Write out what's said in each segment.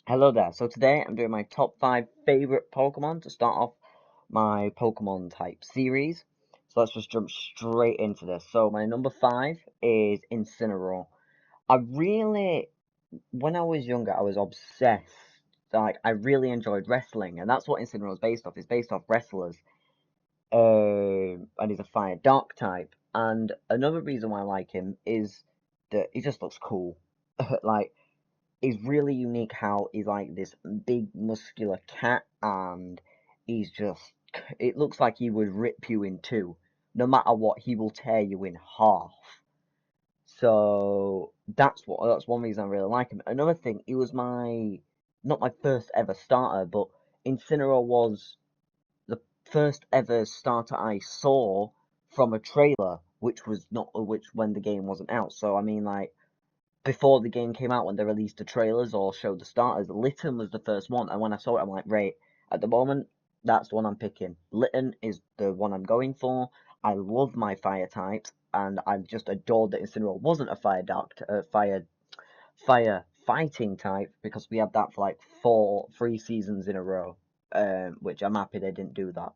Hello there. So today I'm doing my top 5 favorite Pokemon to start off my Pokemon type series. So let's just jump straight into this. So my number 5 is Incineroar. I really, when I was younger, I was obsessed. Like I really enjoyed wrestling, and that's what Incineroar is based off. It's based off wrestlers. And he's a fire dark type. And another reason why I like him is that he just looks cool. Like is really unique how he's like this big muscular cat and he's just it looks like he would rip you in two. No matter what, he will tear you in half. So that's one reason I really like him. Another thing, he was my not my first ever starter, but Incineroar was the first ever starter I saw from a trailer, which was not which when the game wasn't out. So I mean like before the game came out, when they released the trailers or showed the starters, Litten was the first one. And when I saw it, I'm like, right, at the moment, that's the one I'm picking. Litten is the one I'm going for. I love my fire types, and I just adored that Incineroar wasn't a fire fighting type because we had that for like 3 seasons in a row. Which I'm happy they didn't do that.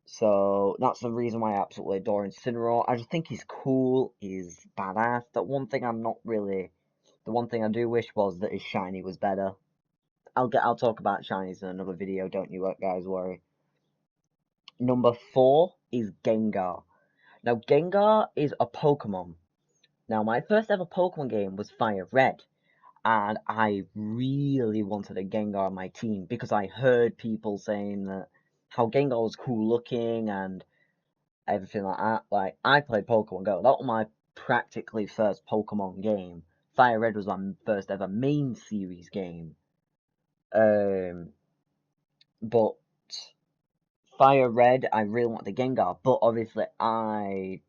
So that's the reason why I absolutely adore Incineroar. I just think he's cool, he's badass. The one thing I do wish was that his shiny was better. I'll talk about shinies in another video, don't you guys worry. Number 4 is Gengar. Now Gengar is a Pokemon. Now my first ever Pokemon game was Fire Red, and I really wanted a Gengar on my team because I heard people saying that how Gengar was cool looking and everything like that. Like I played Pokemon Go. That was my practically first Pokemon game. Fire Red was my first ever main series game. Um, but Fire Red, I really want the Gengar, but obviously I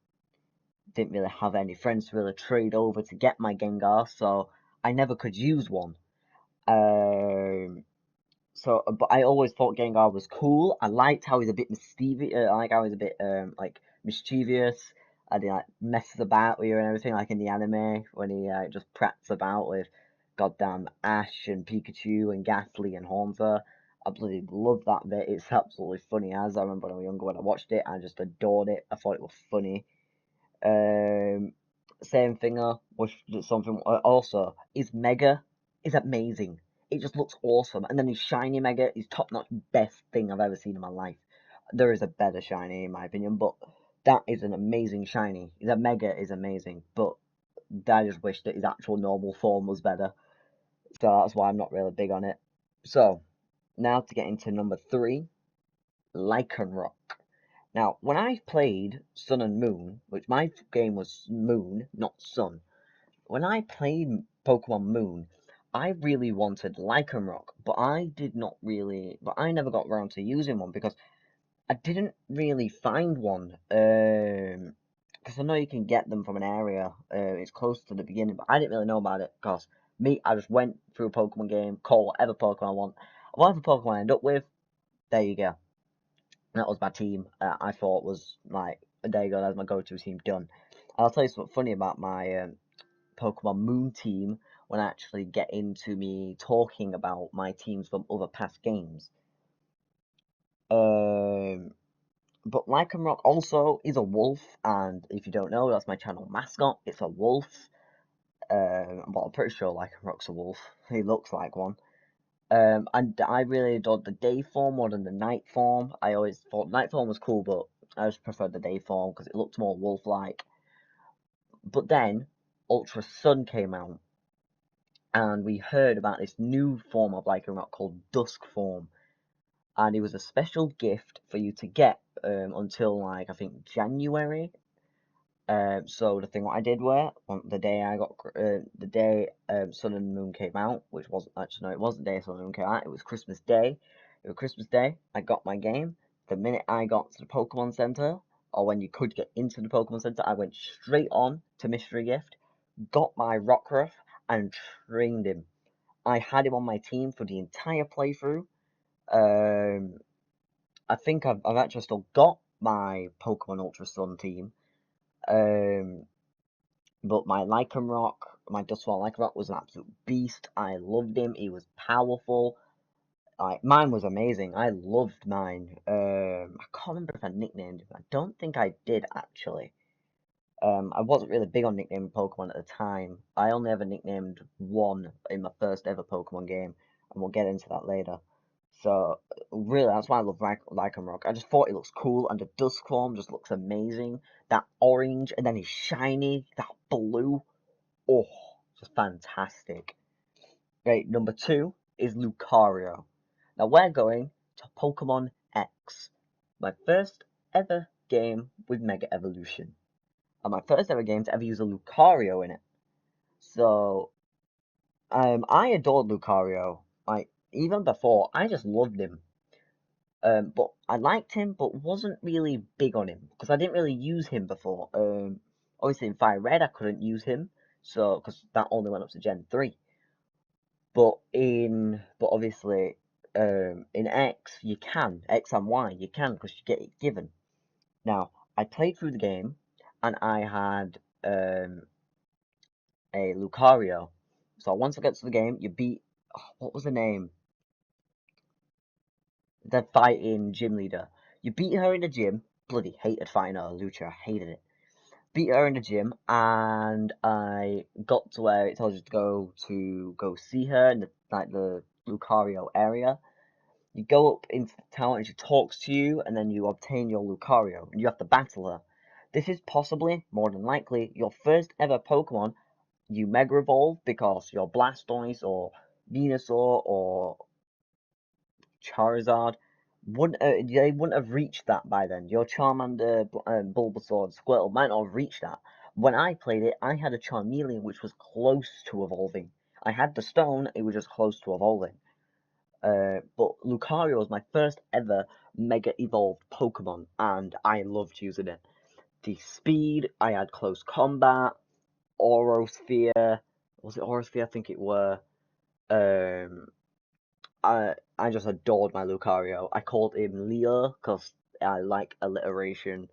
didn't really have any friends to really trade over to get my Gengar, so I never could use one. Um, but I always thought Gengar was cool. I liked how he's a bit mischievous. I like how he's a bit like mischievous, and he like messes about with you and everything, like in the anime when he just prats about with goddamn Ash and Pikachu and Ghastly and Haunter. I bloody love that bit. It's absolutely funny as I remember when I was younger when I watched it. I just adored it. I thought it was funny. Um, Same thinger was something. Also, his Mega is amazing. It just looks awesome. And then his shiny Mega is top notch, best thing I've ever seen in my life. There is a better shiny in my opinion, but that is an amazing shiny. The Mega is amazing, but I just wish that his actual normal form was better. So that's why I'm not really big on it. So now to get into number 3, Lycanroc. Now, when I played Sun and Moon, which my game was Moon, not Sun, when I played Pokemon Moon, I really wanted Lycanroc, but I never got around to using one because I didn't really find one. Because I know you can get them from an area, it's close to the beginning, but I didn't really know about it because I just went through a Pokemon game, caught whatever Pokemon I want. Whatever Pokemon I end up with, there you go. That was my team. I thought was like, there you go, that's my go-to team done. I'll tell you something funny about my Pokemon Moon team when I actually get into me talking about my teams from other past games. Um, but Lycanroc also is a wolf, and if you don't know, that's my channel mascot. It's a wolf. Well, I'm pretty sure Lycanroc's a wolf. He looks like one. And I really adored the day form more than the night form. I always thought night form was cool, but I just preferred the day form because it looked more wolf-like. But then Ultra Sun came out, and we heard about this new form of Lycanroc called Dusk form, and it was a special gift for you to get until like I think January. So the thing what I did were on the day I got the day Sun and Moon came out, which wasn't actually no, it wasn't the day Sun and Moon came out. It was Christmas Day. It was Christmas Day. I got my game. The minute I got to the Pokemon Center, or when you could get into the Pokemon Center, I went straight on to Mystery Gift, got my Rockruff, and trained him. I had him on my team for the entire playthrough. Um, I think I've actually still got my Pokemon Ultra Sun team. Um, but my Lycanroc My Duskull Lycanroc was an absolute beast. I loved him. He was powerful. Mine was amazing. I loved mine. I can't remember if I nicknamed him. I don't think I did actually. I wasn't really big on nicknaming Pokemon at the time. I only ever nicknamed one in my first ever Pokemon game, and we'll get into that later. So, really, that's why I love Lycanroc. I just thought it looks cool, and the Dusk form just looks amazing. That orange, and then he's shiny, that blue. Oh, just fantastic. Right, number 2 is Lucario. Now we're going to Pokemon X, my first ever game with Mega Evolution and my first ever game to ever use a Lucario in it. So, I adored Lucario. Even before, I just loved him. But I liked him, but wasn't really big on him because I didn't really use him before. Obviously in Fire Red I couldn't use him, so because that only went up to Gen 3. But obviously, in X you can X and Y you can because you get it given. Now I played through the game, and I had a Lucario. So once I get to the game, you beat, what was the name? The fighting gym leader. You beat her in the gym. Bloody hated fighting her, Lucha. I hated it. Beat her in the gym, and I got to where it tells you to go see her in the Lucario area. You go up into the tower and she talks to you, and then you obtain your Lucario, and you have to battle her. This is possibly, more than likely, your first ever Pokemon you Mega Evolve because your Blastoise or Venusaur or Charizard they wouldn't have reached that by then. Your Charmander, Bulbasaur, and Squirtle might not have reached that. When I played it, I had a Charmeleon which was close to evolving. I had the stone, it was just close to evolving. But Lucario was my first ever Mega Evolved Pokemon, and I loved using it. The speed, I had close combat, Orosphere. Was it Orosphere? I think it were. Um, I just adored my Lucario. I called him Leo because I like alliteration,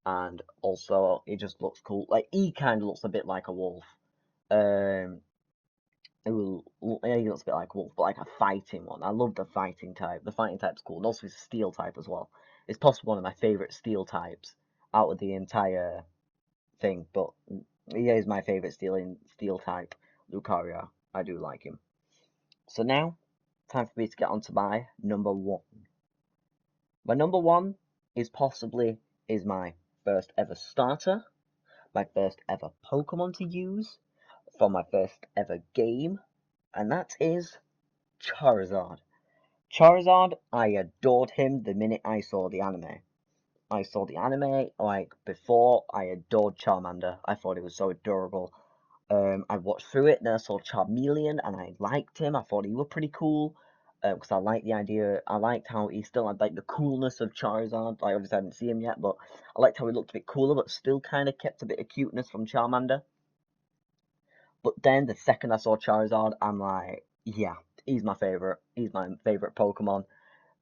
and also it just looks cool. Like he kind of looks a bit like a wolf. Um, yeah, he looks a bit like a wolf, but like a fighting one. I love the fighting type. The fighting type's cool, and also he's a steel type as well. It's possibly one of my favorite steel types out of the entire thing, but he is my favorite steel type, Lucario. I do like him. So now, time for me to get on to my number 1. My number 1 is my first ever starter, my first ever Pokemon to use, from my first ever game, and that is Charizard. Charizard, I adored him the minute I saw the anime. I saw the anime, like, before I adored Charmander. I thought he was so adorable. I watched through it, and then I saw Charmeleon, and I liked him. I thought he was pretty cool, because I liked the idea. I liked how he still had, like, the coolness of Charizard. Like, obviously I didn't see him yet, but I liked how he looked a bit cooler, but still kind of kept a bit of cuteness from Charmander. But then, the second I saw Charizard, I'm like, yeah, he's my favorite. He's my favorite Pokemon.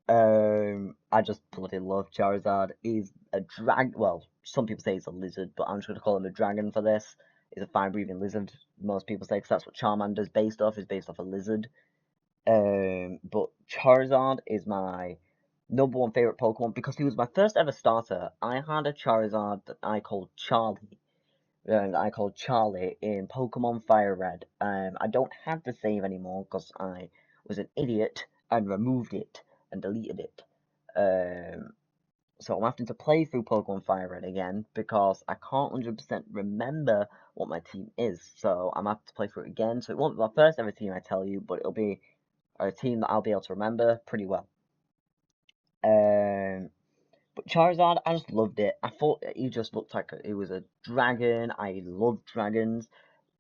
I just bloody love Charizard. He's a well, some people say he's a lizard, but I'm just going to call him a dragon for this. He's a fire-breathing lizard, most people say, because that's what Charmander's based off, is based off a lizard. But Charizard is my number 1 favorite Pokemon because he was my first ever starter. I had a Charizard that I called Charlie. I called Charlie in Pokemon Fire Red. I don't have the save anymore because I was an idiot and removed it and deleted it. So I'm having to play through Pokemon Fire Red again because I can't 100% remember what my team is. So I'm having to play through it again. So it won't be my first ever team, I tell you, but it'll be a team that I'll be able to remember pretty well. But Charizard, I just loved it. I thought he just looked like he was a dragon. I love dragons.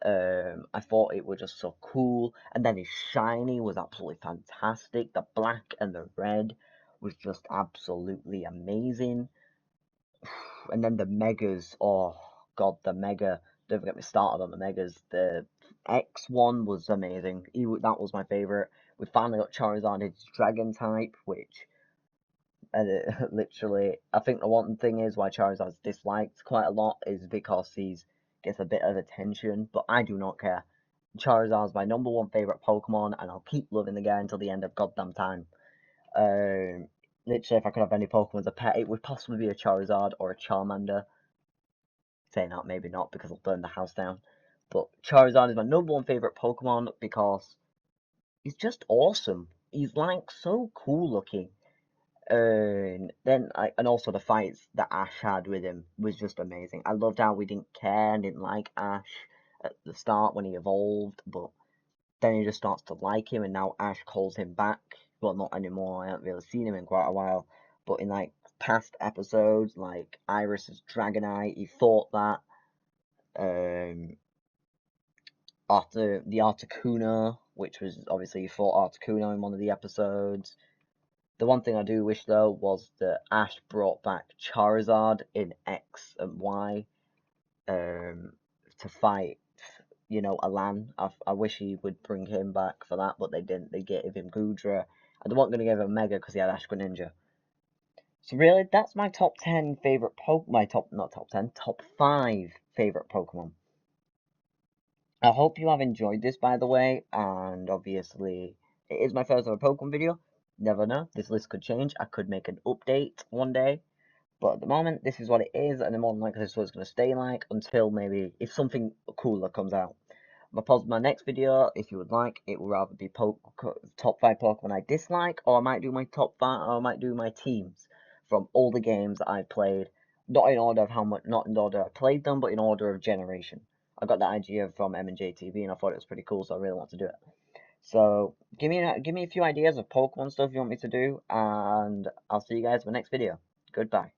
I thought it was just so cool. And then his shiny was absolutely fantastic. The black and the red was just absolutely amazing. And then the megas, oh god, the mega. Don't get me started on the megas. The X one was amazing. That was my favorite. We finally got Charizard its dragon type, which literally, I think the one thing is why Charizard's disliked quite a lot is because he gets a bit of attention, but I do not care. Charizard's my #1 favourite Pokemon, and I'll keep loving the guy until the end of goddamn time. Literally, if I could have any Pokemon as a pet, it would possibly be a Charizard or a Charmander. Saying that, maybe not, because I'll burn the house down. But Charizard is my #1 favourite Pokemon because he's just awesome. He's like so cool looking. And also the fights that Ash had with him was just amazing. I loved how we didn't care and didn't like Ash at the start when he evolved, but then he just starts to like him, and now Ash calls him back. Well, not anymore. I haven't really seen him in quite a while, but in like past episodes, like Iris's Dragonite, he thought that. After the Articuno, which was obviously he fought Articuno in one of the episodes. The one thing I do wish though was that Ash brought back Charizard in X and Y to fight, Alan. I wish he would bring him back for that, but they didn't. They gave him Goodra, and they weren't going to give him Mega because he had Ash Greninja. So really, that's my top 10 favorite my top, not top 10, top 5 favorite Pokemon. I hope you have enjoyed this, by the way, and obviously, it is my first ever Pokemon video. Never know, this list could change. I could make an update one day, but at the moment, this is what it is, and the more than likely this is what it's going to stay like until maybe if something cooler comes out. My next video, if you would like, it will rather be top 5 Pokemon I dislike, or I might do my top 5, or I might do my teams from all the games that I've played. Not in order of not in order I played them, but in order of generation. I got that idea from M&J TV, and I thought it was pretty cool, so I really want to do it. So give me a few ideas of Pokemon stuff you want me to do, and I'll see you guys in the next video. Goodbye.